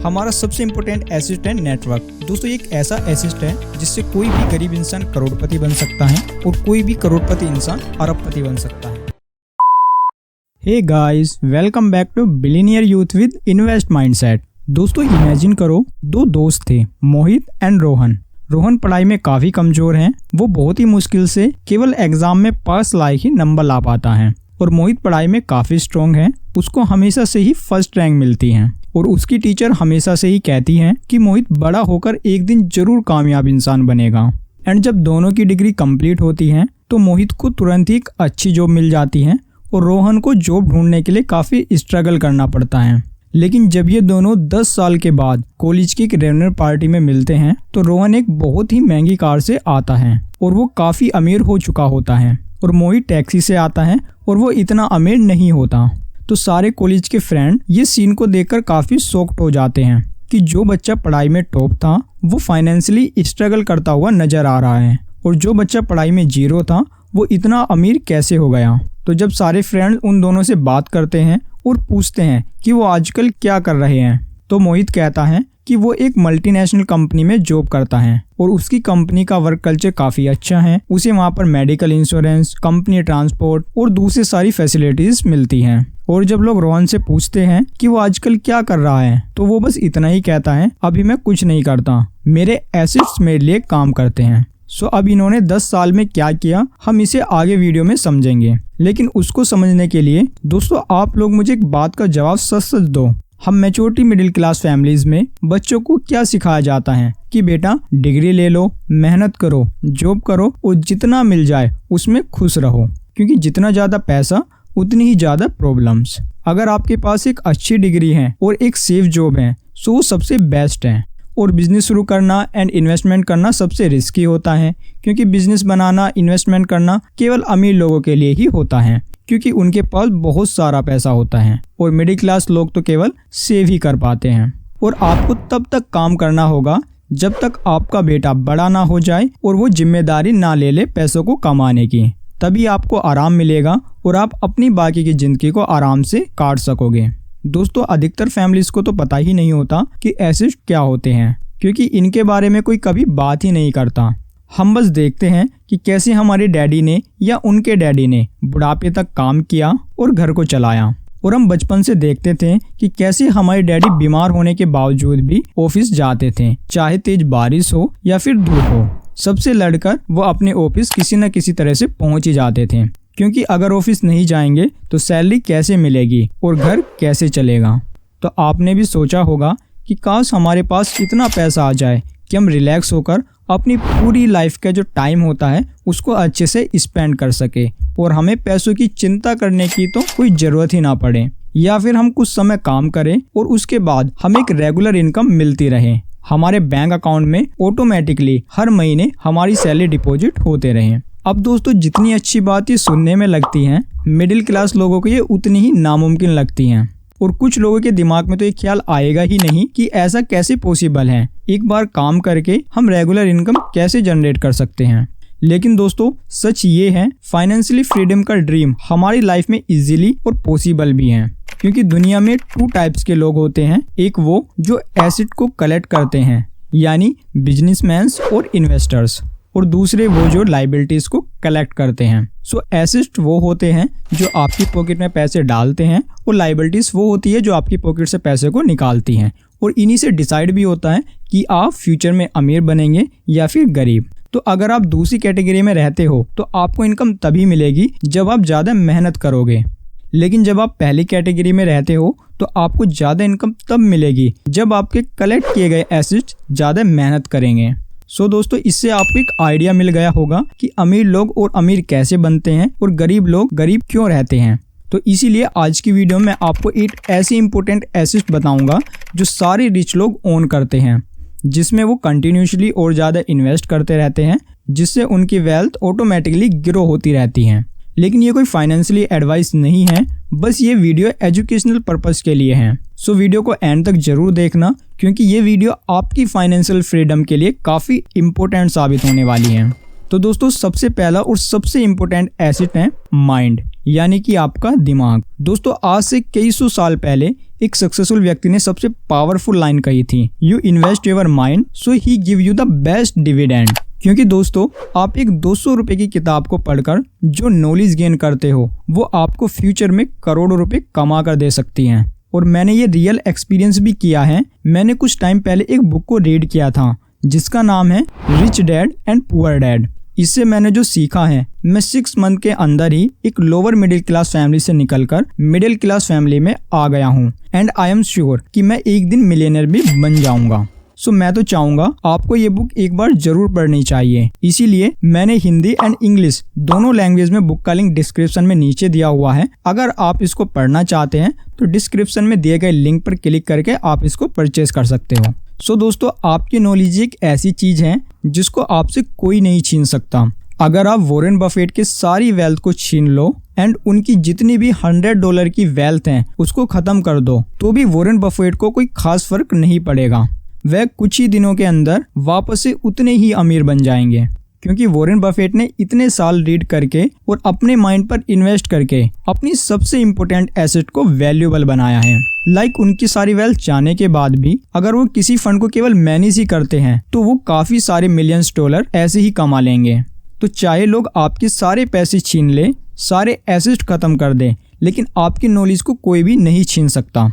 हमारा सबसे important asset है नेटवर्क। दोस्तों, एक ऐसा एसेट है जिससे कोई भी गरीब इंसान करोड़पति बन सकता है और कोई भी करोड़पति इंसान अरबपति बन सकता है। Hey guys, welcome back to billionaire youth with invest mindset. दोस्तों, इमेजिन करो, दो दोस्त थे, मोहित एंड रोहन। रोहन पढ़ाई में काफी कमजोर है, वो बहुत ही मुश्किल से केवल एग्जाम में पास लायक ही नंबर ला पाता है। और मोहित पढ़ाई में काफी स्ट्रॉन्ग है, उसको हमेशा से ही फर्स्ट रैंक मिलती है और उसकी टीचर हमेशा से ही कहती है कि मोहित बड़ा होकर एक दिन जरूर कामयाब इंसान बनेगा। एंड जब दोनों की डिग्री कंप्लीट होती है तो मोहित को तुरंत ही एक अच्छी जॉब मिल जाती है और रोहन को जॉब ढूंढने के लिए काफी स्ट्रगल करना पड़ता है। लेकिन जब ये दोनों 10 साल के बाद कॉलेज की एक डिनर पार्टी में मिलते हैं तो रोहन एक बहुत ही महंगी कार से आता है और वो काफी अमीर हो चुका होता है और मोहित टैक्सी से आता है और वो इतना अमीर नहीं होता। तो सारे कॉलेज के फ्रेंड ये सीन को देखकर काफी शॉक्ड हो जाते हैं कि जो बच्चा पढ़ाई में टॉप था वो फाइनेंशियली स्ट्रगल करता हुआ नजर आ रहा है और जो बच्चा पढ़ाई में जीरो था वो इतना अमीर कैसे हो गया। तो जब सारे फ्रेंड्स उन दोनों से बात करते हैं और पूछते हैं कि वो आजकल क्या कर रहे हैं, तो मोहित कहता है कि वो एक मल्टीनेशनल कंपनी में जॉब करता है और उसकी कंपनी का वर्क कल्चर काफी अच्छा है। उसे वहाँ पर मेडिकल इंश्योरेंस, कंपनी ट्रांसपोर्ट और दूसरी सारी फैसिलिटीज मिलती हैं। और जब लोग रोहन से पूछते हैं कि वो आजकल क्या कर रहा है तो वो बस इतना ही कहता है, अभी मैं कुछ नहीं करता, मेरे एसेट्स मेरे लिए काम करते हैं। सो अब इन्होंने 10 साल में क्या किया हम इसे आगे वीडियो में समझेंगे। लेकिन उसको समझने के लिए दोस्तों आप लोग मुझे एक बात का जवाब सच दो। हम मैच्योरिटी मिडिल क्लास फैमिलीज में बच्चों को क्या सिखाया जाता है कि बेटा डिग्री ले लो, मेहनत करो, जॉब करो और जितना मिल जाए उसमें खुश रहो, क्योंकि जितना ज्यादा पैसा उतनी ही ज्यादा प्रॉब्लम्स। अगर आपके पास एक अच्छी डिग्री है और एक सेफ जॉब है सो वो सबसे बेस्ट है। और बिजनेस शुरू करना एंड इन्वेस्टमेंट करना सबसे रिस्की होता है, क्योंकि बिजनेस बनाना, इन्वेस्टमेंट करना केवल अमीर लोगों के लिए ही होता है, क्योंकि उनके पास बहुत सारा पैसा होता है और मिडिल क्लास लोग तो केवल सेव ही कर पाते हैं। और आपको तब तक काम करना होगा जब तक आपका बेटा बड़ा ना हो जाए और वो जिम्मेदारी ना ले ले पैसों को कमाने की, तभी आपको आराम मिलेगा और आप अपनी बाकी की जिंदगी को आराम से काट सकोगे। दोस्तों, अधिकतर फैमिलीज को तो पता ही नहीं होता कि एसेट क्या होते हैं, क्योंकि इनके बारे में कोई कभी बात ही नहीं करता। हम बस देखते हैं कि कैसे हमारे डैडी ने या उनके डैडी ने बुढ़ापे तक काम किया और घर को चलाया। और हम बचपन से देखते थे कि कैसे हमारे डैडी बीमार होने के बावजूद भी ऑफिस जाते थे, चाहे तेज बारिश हो या फिर धूप हो, सबसे लड़कर वो अपने ऑफिस किसी न किसी तरह से पहुंच ही जाते थे, क्योंकि अगर ऑफिस नहीं जाएंगे तो सैलरी कैसे मिलेगी और घर कैसे चलेगा। तो आपने भी सोचा होगा कि काश हमारे पास इतना पैसा आ जाए कि हम रिलैक्स होकर अपनी पूरी लाइफ का जो टाइम होता है उसको अच्छे से स्पेंड कर सके और हमें पैसों की चिंता करने की तो कोई ज़रूरत ही ना पड़े, या फिर हम कुछ समय काम करें और उसके बाद हमें एक रेगुलर इनकम मिलती रहे, हमारे बैंक अकाउंट में ऑटोमेटिकली हर महीने हमारी सैलरी डिपॉजिट होते रहे। अब दोस्तों, जितनी अच्छी बात ये सुनने में लगती हैं, मिडिल क्लास लोगों को ये उतनी ही नामुमकिन लगती हैं और कुछ लोगों के दिमाग में तो ये ख्याल आएगा ही नहीं कि ऐसा कैसे पॉसिबल है, एक बार काम करके हम रेगुलर इनकम कैसे जनरेट कर सकते हैं। लेकिन दोस्तों, सच ये है, फाइनेंशियली फ्रीडम का ड्रीम हमारी लाइफ में इजीली और पॉसिबल भी है, क्योंकि दुनिया में 2 टाइप्स के लोग होते हैं। एक वो जो एसेट को कलेक्ट करते हैं यानी बिजनेसमैन्स और इन्वेस्टर्स, और दूसरे वो जो लाइबिलिटीज को कलेक्ट करते हैं। सो एसेट वो होते हैं जो आपकी पॉकेट में पैसे डालते हैं और लाइबिलिटीज वो होती है जो आपकी पॉकेट से पैसे को निकालती हैं। और इन्हीं से डिसाइड भी होता है कि आप फ्यूचर में अमीर बनेंगे या फिर गरीब। तो अगर आप दूसरी कैटेगरी में रहते हो तो आपको इनकम तभी मिलेगी जब आप ज़्यादा मेहनत करोगे, लेकिन जब आप पहली कैटेगरी में रहते हो तो आपको ज़्यादा इनकम तब मिलेगी जब आपके कलेक्ट किए गए एसेट्स ज़्यादा मेहनत करेंगे। सो दोस्तों, इससे आपको एक आइडिया मिल गया होगा कि अमीर लोग और अमीर कैसे बनते हैं और गरीब लोग गरीब क्यों रहते हैं। तो इसीलिए आज की वीडियो में आपको एक ऐसी इंपॉर्टेंट एसेट बताऊंगा जो सारे रिच लोग ओन करते हैं, जिसमें वो कंटिन्यूसली और ज़्यादा इन्वेस्ट करते रहते हैं, जिससे उनकी वेल्थ ऑटोमेटिकली ग्रो होती रहती है। लेकिन ये कोई फाइनेंशियली एडवाइस नहीं है, बस ये वीडियो एजुकेशनल पर्पस के लिए है। सो वीडियो को एंड तक जरूर देखना, क्योंकि ये वीडियो आपकी फाइनेंशियल फ्रीडम के लिए काफ़ी इम्पोर्टेंट साबित होने वाली है। तो दोस्तों, सबसे पहला और सबसे इम्पोर्टेंट एसेट है माइंड, यानी कि आपका दिमाग। दोस्तों, आज से कई सौ साल पहले एक सक्सेसफुल व्यक्ति ने सबसे पावरफुल लाइन कही थी, you invest your mind so he give you the best dividend. क्योंकि दोस्तों, आप एक 200 रुपए की किताब को पढ़कर जो नॉलेज गेन करते हो वो आपको फ्यूचर में करोड़ों रुपए कमा कर दे सकती हैं। और मैंने ये रियल एक्सपीरियंस भी किया है। मैंने कुछ टाइम पहले एक बुक को रीड किया था जिसका नाम है rich dad and poor dad. इससे मैंने जो सीखा है, मैं 6 मंथ के अंदर ही एक लोअर मिडिल क्लास फैमिली से निकलकर मिडिल क्लास फैमिली में आ गया हूँ एंड आई एम श्योर कि मैं एक दिन मिलियनर भी बन जाऊंगा। सो मैं तो चाहूंगा आपको ये बुक एक बार जरूर पढ़नी चाहिए। इसीलिए मैंने हिंदी एंड इंग्लिश दोनों लैंग्वेज में बुक का लिंक डिस्क्रिप्शन में नीचे दिया हुआ है। अगर आप इसको पढ़ना चाहते हैं तो डिस्क्रिप्शन में दिए गए लिंक पर क्लिक करके आप इसको परचेज कर सकते हो। सो दोस्तों, आपकी नॉलेज एक ऐसी चीज है जिसको आपसे कोई नहीं छीन सकता। अगर आप वॉरेन बफेट की सारी वेल्थ को छीन लो एंड उनकी जितनी भी $100 की वेल्थ है उसको खत्म कर दो तो भी वॉरेन बफेट को कोई खास फर्क नहीं पड़ेगा। वह कुछ ही दिनों के अंदर वापस से उतने ही अमीर बन जाएंगे, क्योंकि वॉरेन बफेट ने इतने साल रीड करके और अपने माइंड पर इन्वेस्ट करके अपनी सबसे इम्पोर्टेंट एसेट को वैल्यूएबल बनाया है। उनकी सारी वेल्थ जाने के बाद भी अगर वो किसी फंड को केवल मैनेज ही करते हैं तो वो काफी सारे मिलियंस डॉलर ऐसे ही कमा लेंगे। तो चाहे लोग आपके सारे पैसे छीन ले, सारे एसेट खत्म कर दें, लेकिन आपकी नॉलेज को कोई भी नहीं छीन सकता।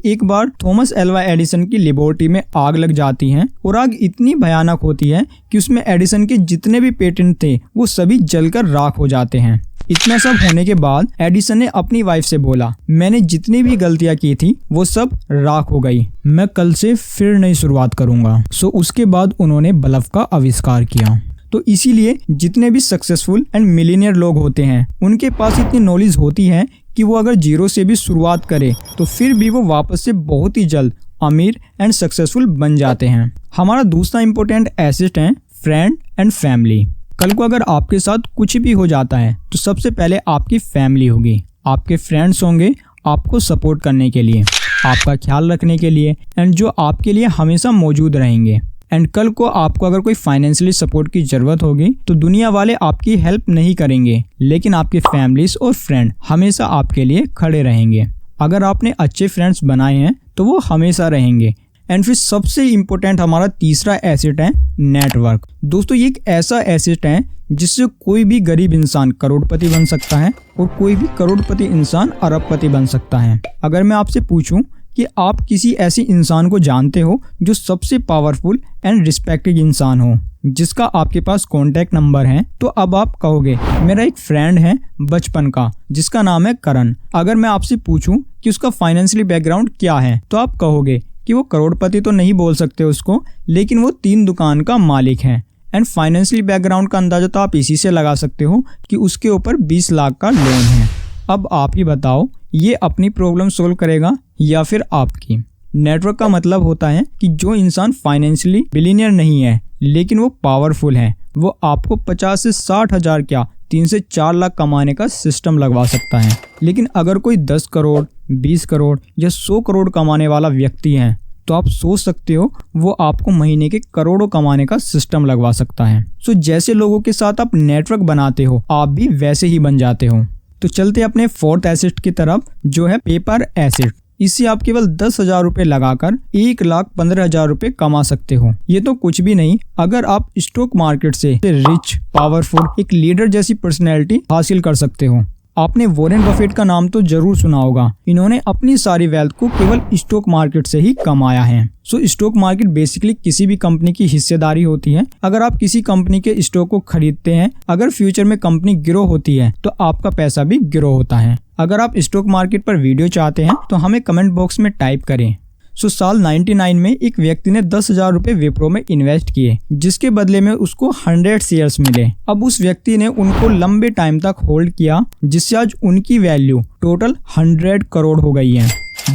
एक बार थॉमस एल्वा एडिसन की लेबोरेटरी में आग लग जाती है और आग इतनी भयानक होती है कि उसमें एडिसन के जितने भी पेटेंट थे वो सभी जलकर राख हो जाते हैं। इतना सब होने के बाद एडिसन ने अपनी वाइफ से बोला, मैंने जितनी भी गलतियां की थी वो सब राख हो गई, मैं कल से फिर नई शुरुआत करूंगा। सो उसके बाद उन्होंने बल्ब का आविष्कार किया। तो इसीलिए जितने भी सक्सेसफुल एंड मिलियनियर लोग होते हैं उनके पास इतनी नॉलेज होती है कि वो अगर जीरो से भी शुरुआत करे तो फिर भी वो वापस से बहुत ही जल्द अमीर एंड सक्सेसफुल बन जाते हैं। हमारा दूसरा इंपॉर्टेंट एसेट है फ्रेंड एंड फैमिली। कल को अगर आपके साथ कुछ भी हो जाता है तो सबसे पहले आपकी फैमिली होगी, आपके फ्रेंड्स होंगे आपको सपोर्ट करने के लिए, आपका ख्याल रखने के लिए एंड जो आपके लिए हमेशा मौजूद रहेंगे। एंड कल को आपको अगर कोई फाइनेंशियली सपोर्ट की जरूरत होगी तो दुनिया वाले आपकी हेल्प नहीं करेंगे, लेकिन आपके फैमिलीज और फ्रेंड हमेशा आपके लिए खड़े रहेंगे। अगर आपने अच्छे फ्रेंड्स बनाए हैं तो वो हमेशा रहेंगे। एंड फिर सबसे इम्पोर्टेंट हमारा तीसरा एसेट है नेटवर्क। दोस्तों, ये एक ऐसा एसेट है जिससे कोई भी गरीब इंसान करोड़पति बन सकता है और कोई भी करोड़पति इंसान अरबपति बन सकता है। अगर मैं आपसे पूछूं कि आप किसी ऐसे इंसान को जानते हो जो सबसे पावरफुल एंड रिस्पेक्टेड इंसान हो, जिसका आपके पास कॉन्टैक्ट नंबर है, तो अब आप कहोगे मेरा एक फ्रेंड है बचपन का जिसका नाम है करण। अगर मैं आपसे पूछूं कि उसका फाइनेंशियली बैकग्राउंड क्या है तो आप कहोगे कि वो करोड़पति तो नहीं बोल सकते उसको, लेकिन वो 3 दुकान का मालिक है। एंड फाइनेंशियली बैकग्राउंड का अंदाजा तो आप इसी से लगा सकते हो कि उसके ऊपर 20 लाख का लोन है। अब आप ही बताओ, ये अपनी प्रॉब्लम सोल्व करेगा या फिर आपकी? नेटवर्क का मतलब होता है कि जो इंसान फाइनेंशियली बिलियनियर नहीं है लेकिन वो पावरफुल है, वो आपको 50 से 60 हजार क्या 3 से 4 लाख कमाने का सिस्टम लगवा सकता है। लेकिन अगर कोई 10 करोड़ 20 करोड़ या 100 करोड़ कमाने वाला व्यक्ति है तो आप सोच सकते हो वो आपको महीने के करोड़ों कमाने का सिस्टम लगवा सकता है। सो जैसे लोगों के साथ आप नेटवर्क बनाते हो आप भी वैसे ही बन जाते हो। तो चलते अपने 4th एसेट की तरफ, जो है पेपर एसेट। इससे आप केवल 10,000 रुपए लगाकर 1,15,000 रुपए कमा सकते हो। ये तो कुछ भी नहीं, अगर आप स्टॉक मार्केट से रिच, पावरफुल, एक लीडर जैसी पर्सनैलिटी हासिल कर सकते हो। आपने वॉरेन बफेट का नाम तो जरूर सुना होगा। इन्होंने अपनी सारी वेल्थ को केवल स्टॉक मार्केट से ही कमाया है। सो स्टॉक मार्केट बेसिकली किसी भी कंपनी की हिस्सेदारी होती है। अगर आप किसी कंपनी के स्टॉक को खरीदते हैं, अगर फ्यूचर में कंपनी ग्रो होती है तो आपका पैसा भी ग्रो होता है। अगर आप स्टॉक मार्केट पर वीडियो चाहते हैं तो हमें कमेंट बॉक्स में टाइप करें। साल 99 में एक व्यक्ति ने 10,000 रुपए विप्रो में इन्वेस्ट किए, जिसके बदले में उसको 100 शेयर्स मिले। अब उस व्यक्ति ने उनको लंबे टाइम तक होल्ड किया, जिससे आज उनकी वैल्यू टोटल 100 करोड़ हो गई है।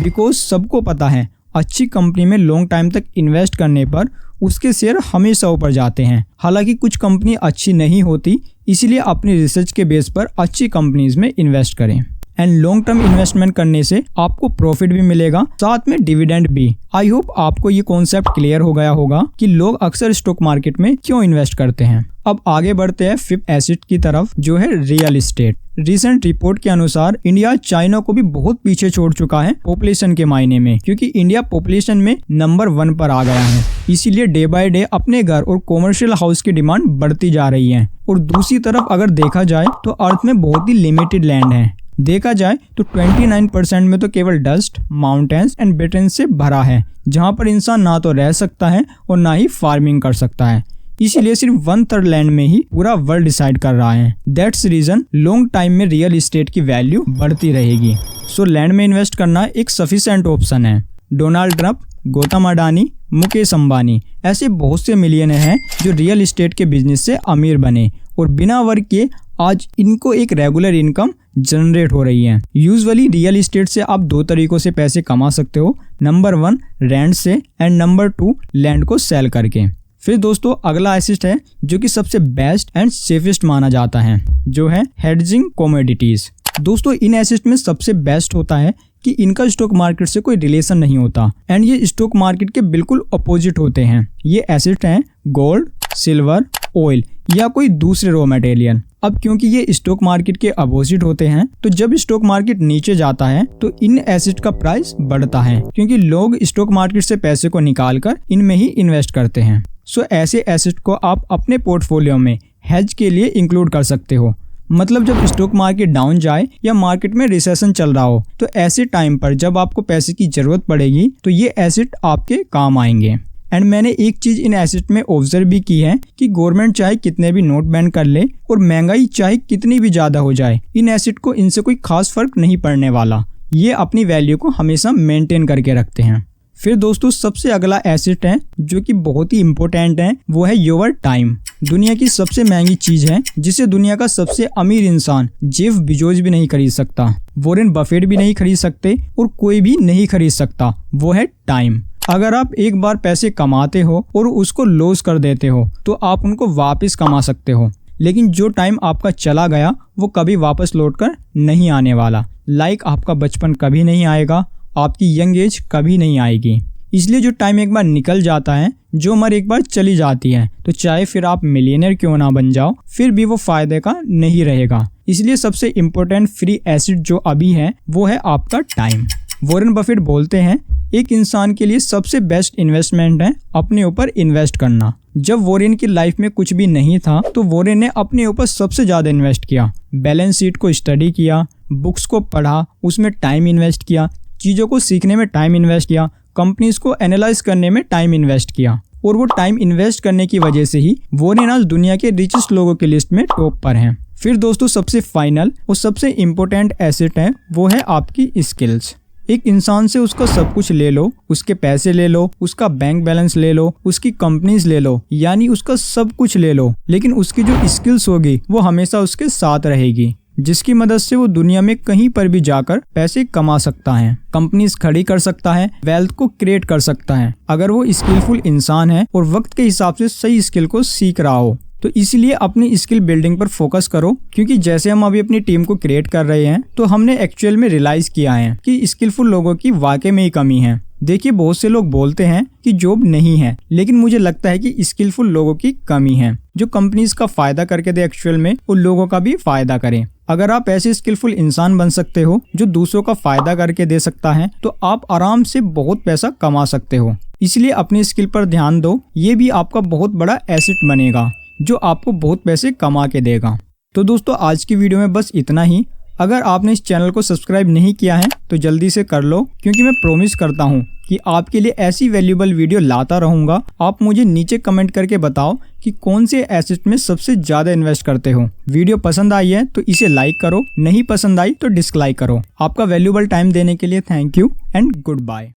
बिकॉज सबको पता है अच्छी कंपनी में लॉन्ग टाइम तक इन्वेस्ट करने पर उसके शेयर हमेशा ऊपर जाते हैं। हालांकि कुछ कंपनी अच्छी नहीं होती, इसीलिए अपनी रिसर्च के बेस पर अच्छी कंपनीज में इन्वेस्ट करें। एंड लॉन्ग टर्म इन्वेस्टमेंट करने से आपको प्रॉफिट भी मिलेगा, साथ में डिविडेंड भी। आई होप आपको ये कॉन्सेप्ट क्लियर हो गया होगा कि लोग अक्सर स्टॉक मार्केट में क्यों इन्वेस्ट करते हैं। अब आगे बढ़ते हैं फिफ्थ एसेट की तरफ, जो है रियल एस्टेट। रिसेंट रिपोर्ट के अनुसार इंडिया चाइना को भी बहुत पीछे छोड़ चुका है पॉपुलेशन के मायने में, क्योंकि इंडिया पॉपुलेशन में नंबर 1 पर आ गया है। इसीलिए डे बाय डे अपने घर और कॉमर्शियल हाउस की डिमांड बढ़ती जा रही है। और दूसरी तरफ अगर देखा जाए तो अर्थ में बहुत ही लिमिटेड लैंड है। देखा जाए तो 29% में तो केवल डस्ट, माउंटेन्स एंड बेटेंस से भरा है, जहाँ पर इंसान ना तो रह सकता है और ना ही फार्मिंग कर सकता है। इसीलिए सिर्फ 1/3 लैंड में ही पूरा वर्ल्ड डिसाइड कर रहा है। दैट्स रीजन लॉन्ग टाइम में रियल एस्टेट की वैल्यू बढ़ती रहेगी। सो लैंड में इन्वेस्ट करना एक सफिशिएंट ऑप्शन है। डोनाल्ड ट्रंप, गौतम अडानी, मुकेश अंबानी ऐसे बहुत से मिलियनर हैं जो रियल एस्टेट के बिजनेस से अमीर बने और बिना वर्क किए आज इनको एक रेगुलर इनकम जनरेट हो रही है। यूजुअली रियल एस्टेट से आप 2 तरीकों से पैसे कमा सकते हो। नंबर 1 रेंट से एंड नंबर 2 लैंड को सेल करके। फिर दोस्तों अगला एसेट है जो कि सबसे बेस्ट एंड सेफेस्ट माना जाता है, जो है हेजिंग कमोडिटीज। दोस्तों इन एसेट में सबसे बेस्ट होता है कि इनका स्टॉक मार्केट से कोई रिलेशन नहीं होता एंड ये स्टॉक मार्केट के बिल्कुल अपोजिट होते हैं। ये एसेट हैं गोल्ड, सिल्वर, ऑयल या कोई दूसरे रॉ मटेरियल। अब क्योंकि ये स्टॉक मार्केट के अपोजिट होते हैं तो जब स्टॉक मार्केट नीचे जाता है तो इन एसेट का प्राइस बढ़ता है, क्योंकि लोग स्टॉक मार्केट से पैसे को निकालकर इनमें ही इन्वेस्ट करते हैं। सो ऐसे एसेट को आप अपने पोर्टफोलियो में हेज के लिए इंक्लूड कर सकते हो। मतलब जब स्टॉक मार्केट डाउन जाए या मार्केट में रिसेशन चल रहा हो तो ऐसे टाइम पर जब आपको पैसे की जरूरत पड़ेगी तो ये एसेट आपके काम आएंगे। एंड मैंने एक चीज इन एसेट में ऑब्जर्व भी की है कि गवर्नमेंट चाहे कितने भी नोट बैन कर ले और महंगाई चाहे कितनी भी ज्यादा हो जाए, इन एसेट को इनसे कोई खास फर्क नहीं पड़ने वाला। ये अपनी वैल्यू को हमेशा मेंटेन करके रखते हैं। फिर दोस्तों सबसे अगला एसेट है जो कि बहुत ही इंपॉर्टेंट है, वो है योर टाइम। दुनिया की सबसे महंगी चीज है जिसे दुनिया का सबसे अमीर इंसान जेफ बेजोस भी नहीं खरीद सकता, वॉरेन बफेट भी नहीं खरीद सकते और कोई भी नहीं खरीद सकता, वो है टाइम। अगर आप एक बार पैसे कमाते हो और उसको लॉस कर देते हो तो आप उनको वापस कमा सकते हो, लेकिन जो टाइम आपका चला गया वो कभी वापस लौटकर नहीं आने वाला। लाइक आपका बचपन कभी नहीं आएगा, आपकी यंग एज कभी नहीं आएगी। इसलिए जो टाइम एक बार निकल जाता है, जो उम्र एक बार चली जाती है, तो चाहे फिर आप मिलियनर क्यों ना बन जाओ, फिर भी वो फायदे का नहीं रहेगा। इसलिए सबसे इम्पोर्टेंट फ्री एसेट जो अभी है वो है आपका टाइम। वॉरेन बफेट बोलते हैं एक इंसान के लिए सबसे बेस्ट इन्वेस्टमेंट है अपने ऊपर इन्वेस्ट करना। जब वॉरेन की लाइफ में कुछ भी नहीं था तो वॉरेन ने अपने ऊपर सबसे ज्यादा इन्वेस्ट किया। बैलेंस शीट को स्टडी किया, बुक्स को पढ़ा, उसमें टाइम इन्वेस्ट किया, चीजों को सीखने में टाइम इन्वेस्ट किया, कंपनीज को एनालाइज करने में टाइम इन्वेस्ट किया। और वो टाइम इन्वेस्ट करने की वजह से ही वॉरेन आज दुनिया के रिचेस्ट लोगों की लिस्ट में टॉप पर हैं। फिर दोस्तों सबसे फाइनल और सबसे इम्पोर्टेंट एसेट है वो है आपकी स्किल्स। एक इंसान से उसका सब कुछ ले लो, उसके पैसे ले लो, उसका बैंक बैलेंस ले लो, उसकी कंपनीज ले लो, यानी उसका सब कुछ ले लो, लेकिन उसकी जो स्किल्स होगी वो हमेशा उसके साथ रहेगी, जिसकी मदद से वो दुनिया में कहीं पर भी जाकर पैसे कमा सकता है, कंपनीज खड़ी कर सकता है, वेल्थ को क्रिएट कर सकता है, अगर वो स्किलफुल इंसान है और वक्त के हिसाब से सही स्किल को सीख रहा हो। तो इसलिए अपनी स्किल बिल्डिंग पर फोकस करो, क्योंकि जैसे हम अभी अपनी टीम को क्रिएट कर रहे हैं तो हमने एक्चुअल में रियलाइज किया है कि स्किलफुल लोगों की वाकई में ही कमी है। देखिए बहुत से लोग बोलते हैं कि जॉब नहीं है, लेकिन मुझे लगता है कि स्किलफुल लोगों की कमी है जो कंपनीज का फायदा करके दे एक्चुअल में उन लोगों का भी फायदा करें। अगर आप ऐसे स्किलफुल इंसान बन सकते हो जो दूसरों का फायदा करके दे सकता है तो आप आराम से बहुत पैसा कमा सकते हो। इसलिए अपनी स्किल पर ध्यान दो, ये भी आपका बहुत बड़ा एसेट बनेगा जो आपको बहुत पैसे कमा के देगा। तो दोस्तों आज की वीडियो में बस इतना ही। अगर आपने इस चैनल को सब्सक्राइब नहीं किया है तो जल्दी से कर लो, क्योंकि मैं प्रॉमिस करता हूँ कि आपके लिए ऐसी वैल्यूएबल वीडियो लाता रहूँगा। आप मुझे नीचे कमेंट करके बताओ कि कौन से एसेट में सबसे ज़्यादा इन्वेस्ट करते हो। वीडियो पसंद आई है तो इसे लाइक करो, नहीं पसंद आई तो डिसलाइक करो। आपका वैल्यूएबल टाइम देने के लिए thank you and good bye.